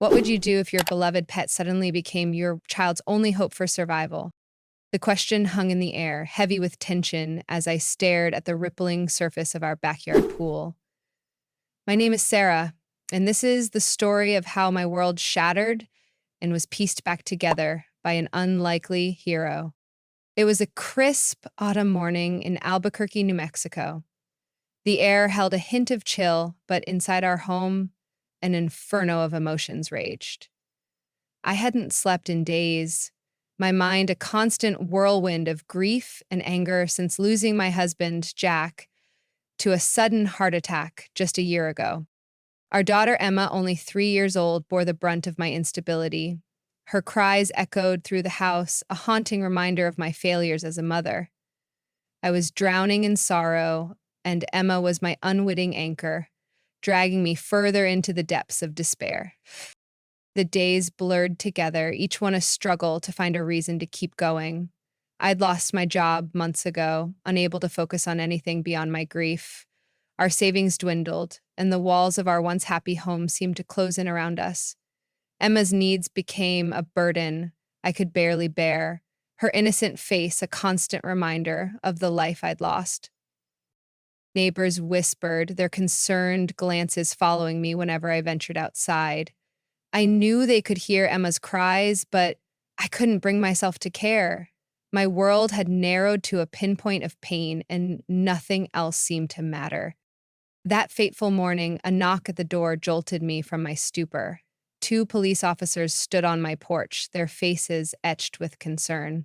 What would you do if your beloved pet suddenly became your child's only hope for survival? The question hung in the air, heavy with tension, as I stared at the rippling surface of our backyard pool. My name is Sarah, and this is the story of how my world shattered and was pieced back together by an unlikely hero. It was a crisp autumn morning in Albuquerque, New Mexico. The air held a hint of chill, but inside our home, an inferno of emotions raged. I hadn't slept in days, my mind a constant whirlwind of grief and anger since losing my husband, Jack, to a sudden heart attack just a year ago. Our daughter Emma, only 3 years old, bore the brunt of my instability. Her cries echoed through the house, a haunting reminder of my failures as a mother. I was drowning in sorrow, and Emma was my unwitting anchor, dragging me further into the depths of despair. The days blurred together, each one a struggle to find a reason to keep going. I'd lost my job months ago, unable to focus on anything beyond my grief. Our savings dwindled, and the walls of our once happy home seemed to close in around us. Emma's needs became a burden I could barely bear, her innocent face a constant reminder of the life I'd lost. Neighbors whispered, their concerned glances following me whenever I ventured outside. I knew they could hear Emma's cries, but I couldn't bring myself to care. My world had narrowed to a pinpoint of pain, and nothing else seemed to matter. That fateful morning, a knock at the door jolted me from my stupor. 2 police officers stood on my porch, their faces etched with concern.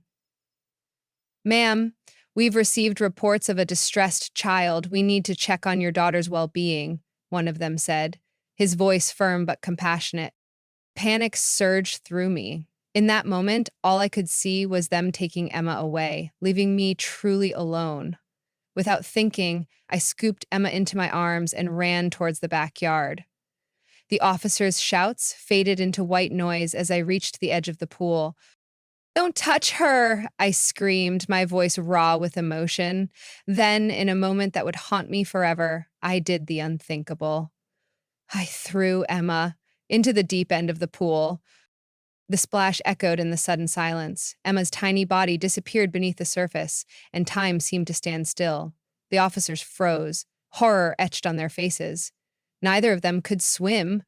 "Ma'am, we've received reports of a distressed child. We need to check on your daughter's well-being," one of them said, his voice firm but compassionate. Panic surged through me. In that moment, all I could see was them taking Emma away, leaving me truly alone. Without thinking, I scooped Emma into my arms and ran towards the backyard. The officers' shouts faded into white noise as I reached the edge of the pool. "Don't touch her!" I screamed, my voice raw with emotion. Then, in a moment that would haunt me forever, I did the unthinkable. I threw Emma into the deep end of the pool. The splash echoed in the sudden silence. Emma's tiny body disappeared beneath the surface, and time seemed to stand still. The officers froze, horror etched on their faces. Neither of them could swim.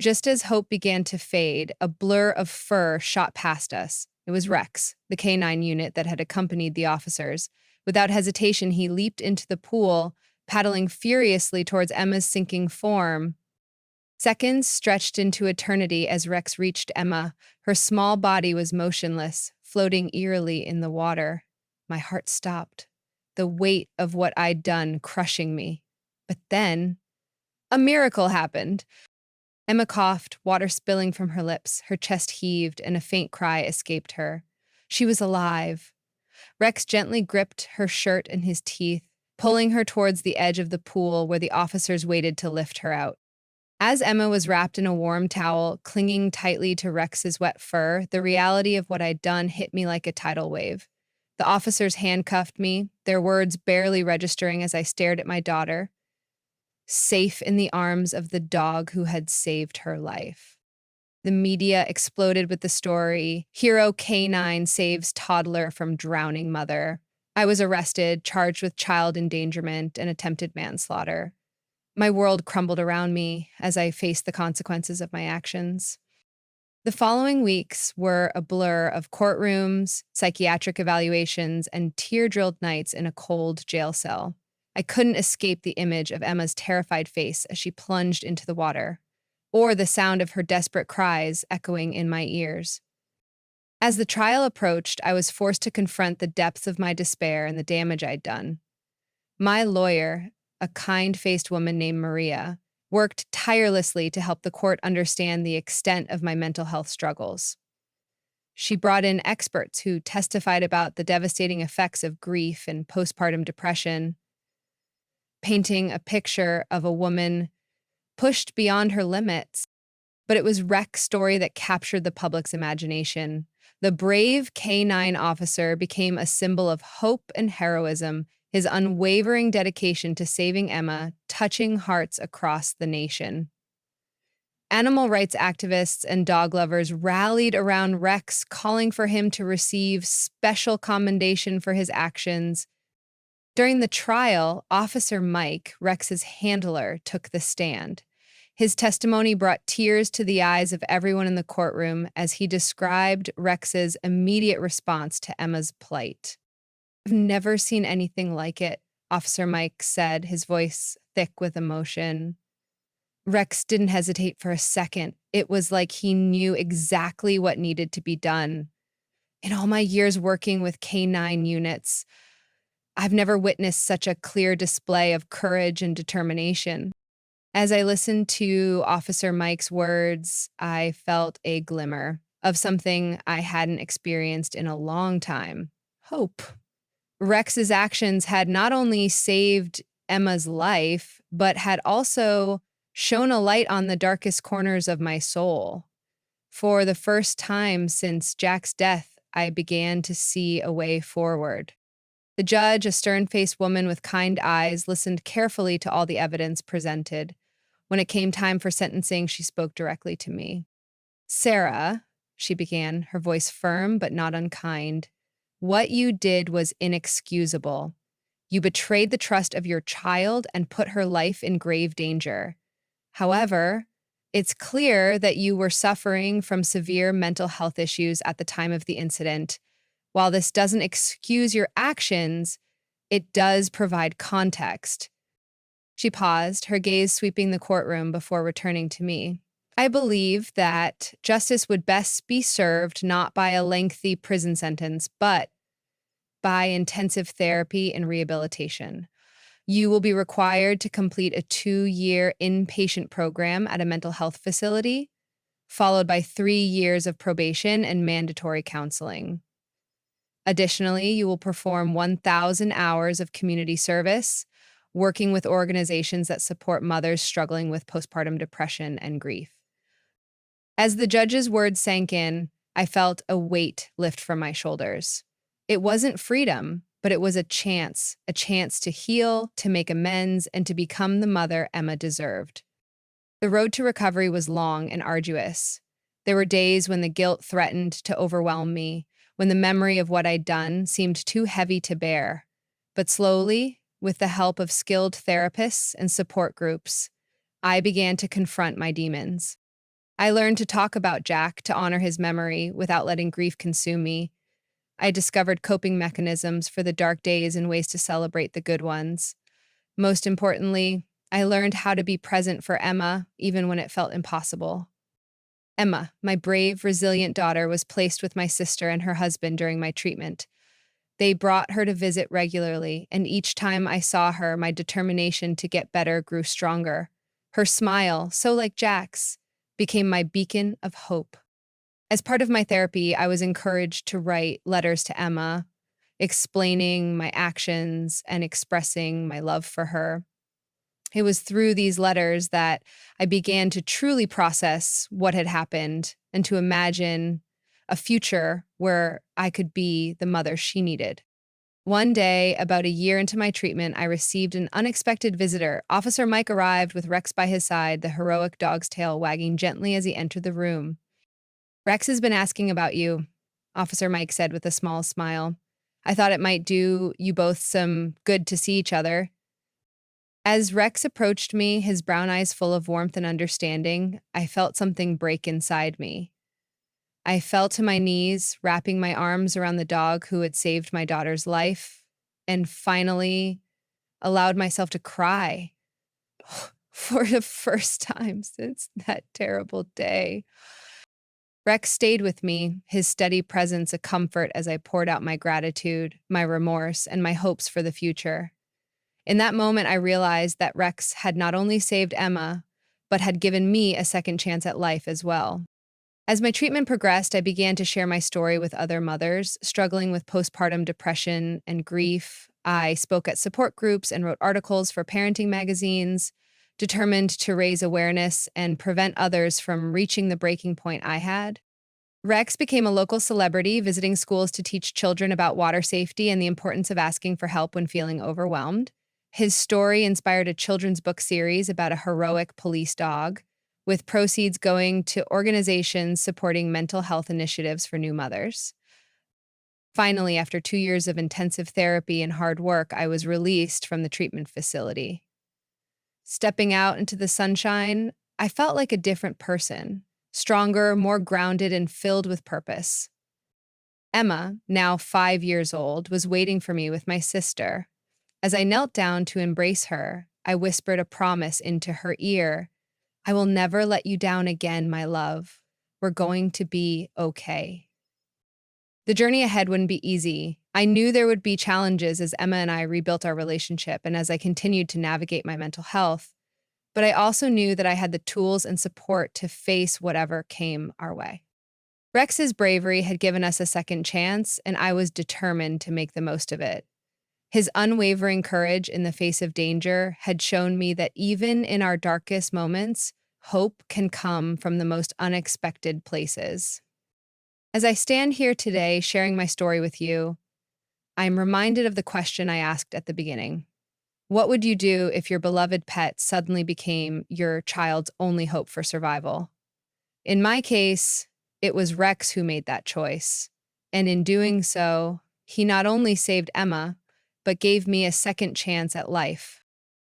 Just as hope began to fade, a blur of fur shot past us. It was Rex, the K-9 unit that had accompanied the officers. Without hesitation, he leaped into the pool, paddling furiously towards Emma's sinking form. Seconds stretched into eternity as Rex reached Emma. Her small body was motionless, floating eerily in the water. My heart stopped, the weight of what I'd done crushing me. But then, a miracle happened. Emma coughed, water spilling from her lips. Her chest heaved, and a faint cry escaped her. She was alive. Rex gently gripped her shirt in his teeth, pulling her towards the edge of the pool where the officers waited to lift her out. As Emma was wrapped in a warm towel, clinging tightly to Rex's wet fur, the reality of what I'd done hit me like a tidal wave. The officers handcuffed me, their words barely registering as I stared at my daughter, safe in the arms of the dog who had saved her life. The media exploded with the story, "Hero K-9 saves toddler from drowning mother." I was arrested, charged with child endangerment and attempted manslaughter. My world crumbled around me as I faced the consequences of my actions. The following weeks were a blur of courtrooms, psychiatric evaluations, and tear-drilled nights in a cold jail cell. I couldn't escape the image of Emma's terrified face as she plunged into the water, or the sound of her desperate cries echoing in my ears. As the trial approached, I was forced to confront the depths of my despair and the damage I'd done. My lawyer, a kind-faced woman named Maria, worked tirelessly to help the court understand the extent of my mental health struggles. She brought in experts who testified about the devastating effects of grief and postpartum depression, painting a picture of a woman pushed beyond her limits. But it was Rex's story that captured the public's imagination. The brave K-9 officer became a symbol of hope and heroism, his unwavering dedication to saving Emma touching hearts across the nation. Animal rights activists and dog lovers rallied around Rex, calling for him to receive special commendation for his actions. During the trial, Officer Mike, Rex's handler, took the stand. His testimony brought tears to the eyes of everyone in the courtroom as he described Rex's immediate response to Emma's plight. "I've never seen anything like it," Officer Mike said, his voice thick with emotion. Rex didn't hesitate for a second. It was like he knew exactly what needed to be done. In all my years working with K9 units, I've never witnessed such a clear display of courage and determination. As I listened to Officer Mike's words, I felt a glimmer of something I hadn't experienced in a long time: hope. Rex's actions had not only saved Emma's life, but had also shone a light on the darkest corners of my soul. For the first time since Jack's death, I began to see a way forward. The judge, a stern-faced woman with kind eyes, listened carefully to all the evidence presented. When it came time for sentencing, she spoke directly to me. "Sarah," she began, her voice firm but not unkind, "what you did was inexcusable. You betrayed the trust of your child and put her life in grave danger. However, it's clear that you were suffering from severe mental health issues at the time of the incident. While this doesn't excuse your actions, it does provide context." She paused, her gaze sweeping the courtroom before returning to me. "I believe that justice would best be served not by a lengthy prison sentence, but by intensive therapy and rehabilitation. You will be required to complete a 2-year inpatient program at a mental health facility, followed by 3 years of probation and mandatory counseling. Additionally, you will perform 1,000 hours of community service, working with organizations that support mothers struggling with postpartum depression and grief." As the judge's words sank in, I felt a weight lift from my shoulders. It wasn't freedom, but it was a chance to heal, to make amends, and to become the mother Emma deserved. The road to recovery was long and arduous. There were days when the guilt threatened to overwhelm me, when the memory of what I'd done seemed too heavy to bear. But slowly, with the help of skilled therapists and support groups, I began to confront my demons. I learned to talk about Jack, to honor his memory without letting grief consume me. I discovered coping mechanisms for the dark days and ways to celebrate the good ones. Most importantly, I learned how to be present for Emma, even when it felt impossible. Emma, my brave, resilient daughter, was placed with my sister and her husband during my treatment. They brought her to visit regularly, and each time I saw her, my determination to get better grew stronger. Her smile, so like Jack's, became my beacon of hope. As part of my therapy, I was encouraged to write letters to Emma, explaining my actions and expressing my love for her. It was through these letters that I began to truly process what had happened and to imagine a future where I could be the mother she needed. One day, about a year into my treatment, I received an unexpected visitor. Officer Mike arrived with Rex by his side, the heroic dog's tail wagging gently as he entered the room. "Rex has been asking about you," Officer Mike said with a small smile. "I thought it might do you both some good to see each other." As Rex approached me, his brown eyes full of warmth and understanding, I felt something break inside me. I fell to my knees, wrapping my arms around the dog who had saved my daughter's life, and finally allowed myself to cry for the first time since that terrible day. Rex stayed with me, his steady presence a comfort as I poured out my gratitude, my remorse, and my hopes for the future. In that moment, I realized that Rex had not only saved Emma, but had given me a second chance at life as well. As my treatment progressed, I began to share my story with other mothers struggling with postpartum depression and grief. I spoke at support groups and wrote articles for parenting magazines, determined to raise awareness and prevent others from reaching the breaking point I had. Rex became a local celebrity, visiting schools to teach children about water safety and the importance of asking for help when feeling overwhelmed. His story inspired a children's book series about a heroic police dog, with proceeds going to organizations supporting mental health initiatives for new mothers. Finally, after 2 years of intensive therapy and hard work, I was released from the treatment facility. Stepping out into the sunshine, I felt like a different person, stronger, more grounded, and filled with purpose. Emma, now 5 years old, was waiting for me with my sister. As I knelt down to embrace her, I whispered a promise into her ear. I will never let you down again, my love. We're going to be okay. The journey ahead wouldn't be easy. I knew there would be challenges as Emma and I rebuilt our relationship and as I continued to navigate my mental health, but I also knew that I had the tools and support to face whatever came our way. Rex's bravery had given us a second chance, and I was determined to make the most of it. His unwavering courage in the face of danger had shown me that even in our darkest moments, hope can come from the most unexpected places. As I stand here today sharing my story with you, I'm reminded of the question I asked at the beginning. What would you do if your beloved pet suddenly became your child's only hope for survival? In my case, it was Rex who made that choice. And in doing so, he not only saved Emma, but gave me a second chance at life.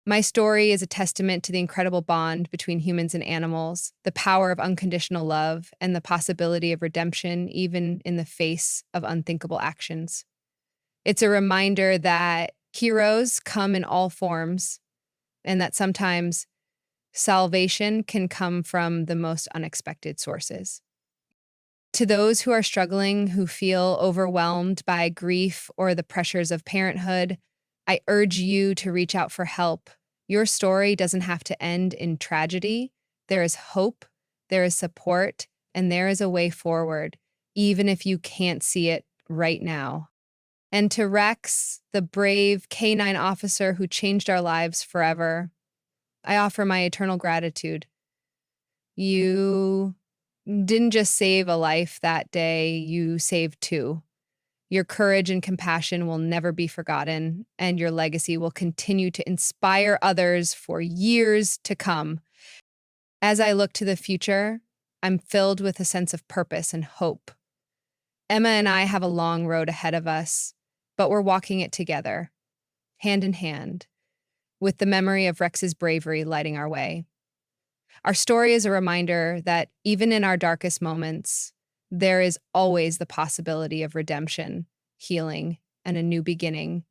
My story is a testament to the incredible bond between humans and animals, the power of unconditional love, and the possibility of redemption even in the face of unthinkable actions. It's a reminder that heroes come in all forms and that sometimes salvation can come from the most unexpected sources. To those who are struggling, who feel overwhelmed by grief or the pressures of parenthood, I urge you to reach out for help. Your story doesn't have to end in tragedy. There is hope, there is support, and there is a way forward, even if you can't see it right now. And to Rex, the brave canine officer who changed our lives forever, I offer my eternal gratitude. You didn't just save a life that day, you saved two. Your courage and compassion will never be forgotten, and your legacy will continue to inspire others for years to come. As I look to the future, I'm filled with a sense of purpose and hope. Emma and I have a long road ahead of us, but we're walking it together, hand in hand, with the memory of Rex's bravery lighting our way. Our story is a reminder that even in our darkest moments, there is always the possibility of redemption, healing, and a new beginning.